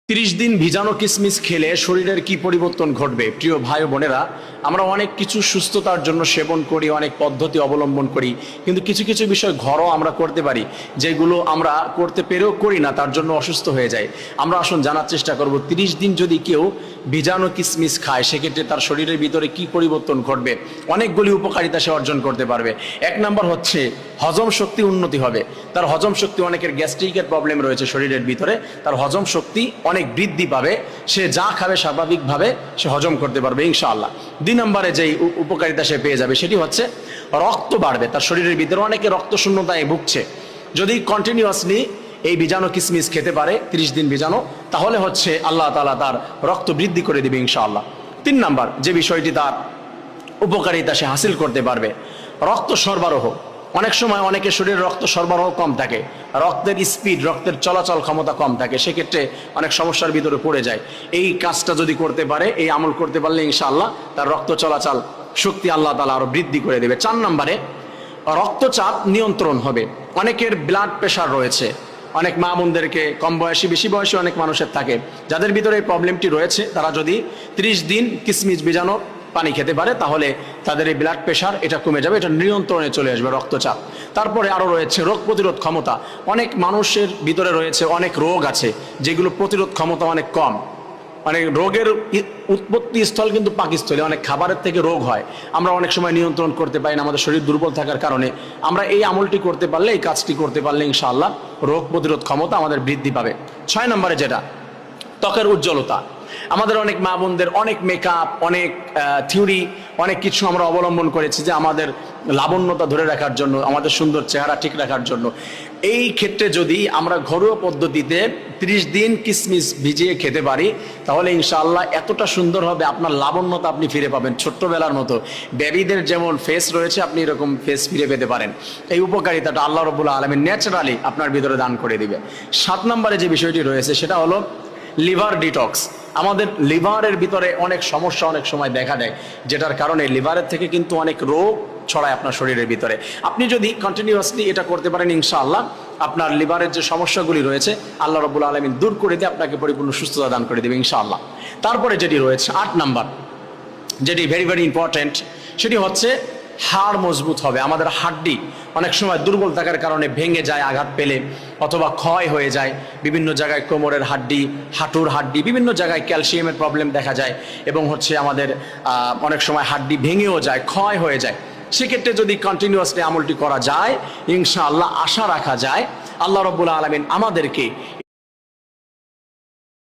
30 দিন ভিজানো কিসমিস খেলে শরীরের কি পরিবর্তন ঘটবে? প্রিয় ভাই ও বোনেরা, আমরা অনেক কিছু সুস্থতার জন্য সেবন করি, অনেক পদ্ধতি অবলম্বন করি, কিন্তু কিছু কিছু বিষয় ঘরোয়া আমরা করতে পারি যেগুলো আমরা করতে পেরেও করি না, তার জন্য অসুস্থ হয়ে যায়। আমরা আসুন জানার চেষ্টা করব 30 দিন যদি কেউ ভিজানো কিসমিস খায় সেক্ষেত্রে তার শরীরের ভিতরে কি পরিবর্তন ঘটবে। অনেকগুলি উপকারিতা সে অর্জন করতে পারবে। এক নম্বর হচ্ছে হজম শক্তি উন্নতি হবে। তার হজম শক্তি, অনেকের গ্যাস্ট্রিকের প্রবলেম রয়েছে শরীরের ভিতরে, তার হজম শক্তি অনেক বৃদ্ধি পাবে। সে যা খাবে স্বাভাবিকভাবে সে হজম করতে পারবে ইনশাআল্লাহ। 2 নম্বরে যেই উপকারিতা সে পেয়ে যাবে সেটি হচ্ছে রক্ত বাড়বে। তার শরীরের ভিতরে অনেকে রক্ত শূন্যতায় ভুগছে, যদি কন্টিনিউয়াসলি এই ভিজানো কিসমিস খেতে পারে 30 দিন ভিজানো, তাহলে হচ্ছে আল্লাহ তাআলা তার রক্ত বৃদ্ধি করে দিবে ইনশাআল্লাহ। 3 নম্বর যে বিষয়টি তার উপকারিতা সে হাসিল করতে পারবে, রক্ত সরবরাহ। অনেক সময় অনেকের শরীরে রক্ত সরবরাহ কম থাকে, রক্তের স্পিড, রক্তের চলাচল ক্ষমতা কম থাকে, সেক্ষেত্রে অনেক সমস্যার ভিতরে পড়ে যায়। এই কাজটা যদি করতে পারে, এই আমল করতে পারলে ইনশাআল্লাহ তার রক্ত চলাচল শক্তি আল্লাহ তাআলা আরো বৃদ্ধি করে দেবে। 4 নম্বরে রক্তচাপ নিয়ন্ত্রণ হবে। অনেকের ব্লাড প্রেশার রয়েছে, অনেক মা বোনদেরকে, কম বয়সী বেশি বয়সী অনেক মানুষের থাকে, যাদের ভিতরে এই প্রবলেমটি রয়েছে, তারা যদি 30 দিন কিসমিস ভিজানো পানি খেতে পারে তাহলে তাদের এই ব্লাড প্রেশার এটা কমে যাবে, এটা নিয়ন্ত্রণে চলে আসবে রক্তচাপ। তারপরে আরও রয়েছে রোগ প্রতিরোধ ক্ষমতা। অনেক মানুষের ভিতরে রয়েছে অনেক রোগ আছে যেগুলো প্রতিরোধ ক্ষমতা অনেক কম। অনেক রোগের উৎপত্তি স্থল কিন্তু পাকস্থলী, অনেক খাবারের থেকে রোগ হয়, আমরা অনেক সময় নিয়ন্ত্রণ করতে পারি না আমাদের শরীর দুর্বল থাকার কারণে। আমরা এই আমলটি করতে পারলে, এই কাজটি করতে পারলে ইনশাআল্লাহ রোগ প্রতিরোধ ক্ষমতা আমাদের বৃদ্ধি পাবে। 6 নম্বরে যেটা ত্বকের উজ্জ্বলতা। আমাদের অনেক মা বোনদের অনেক মেকআপ, অনেক থিওরি, অনেক কিছু আমরা অবলম্বন করেছি যে আমাদের লাবণ্যতা ধরে রাখার জন্য, আমাদের সুন্দর চেহারা ঠিক রাখার জন্য। এই ক্ষেত্রে যদি আমরা ঘরোয়া পদ্ধতিতে 30 দিন কিসমিস ভিজিয়ে খেতে পারি তাহলে ইনশাআল্লাহ এতটা সুন্দর হবে, আপনার লাবণ্যতা আপনি ফিরে পাবেন ছোট্টবেলার মতো। বেবিদের যেমন ফেস রয়েছে আপনি এরকম ফেস ফিরে পেতে পারেন। এই উপকারিতাটা আল্লাহ রাব্বুল আলামিন ন্যাচারালি আপনার ভিতরে দান করে দিবে। 7 নম্বরে যে বিষয়টি রয়েছে সেটা হলো লিভার ডিটক্স। আমাদের লিভারের ভিতরে অনেক সমস্যা অনেক সময় দেখা দেয়, যেটার কারণে লিভারের থেকে কিন্তু অনেক রোগ ছড়ায় আপনার শরীরের ভিতরে। আপনি যদি কন্টিনিউয়াসলি এটা করতে পারেন ইনশাআল্লাহ আপনার লিভারের যে সমস্যাগুলি রয়েছে আল্লাহ রাব্বুল আলামিন দূর করে দিয়ে আপনাকে পরিপূর্ণ সুস্থতা দান করে দেবে ইনশাআল্লাহ। তারপরে যেটি রয়েছে 8 নাম্বার, যেটি ভেরি ভেরি ইম্পর্ট্যান্ট, সেটি হচ্ছে হাড় মজবুত হবে। আমাদের হাড্ডি অনেক সময় দুর্বল থাকার কারণে ভেঙে যায় আঘাত পেলে, অথবা ক্ষয় হয়ে যায়। বিভিন্ন জায়গায় কোমরের হাড্ডি, হাঁটুর হাড্ডি, বিভিন্ন জায়গায় ক্যালসিয়ামের প্রবলেম দেখা যায়, এবং হচ্ছে আমাদের অনেক সময় হাড্ডি ভেঙেও যায়, ক্ষয় হয়ে যায়। সেক্ষেত্রে যদি কন্টিনিউয়াসলি আমলটি করা যায় ইনশাআল্লাহ আশা রাখা যায় আল্লাহ রাব্বুল আলামিন আমাদেরকে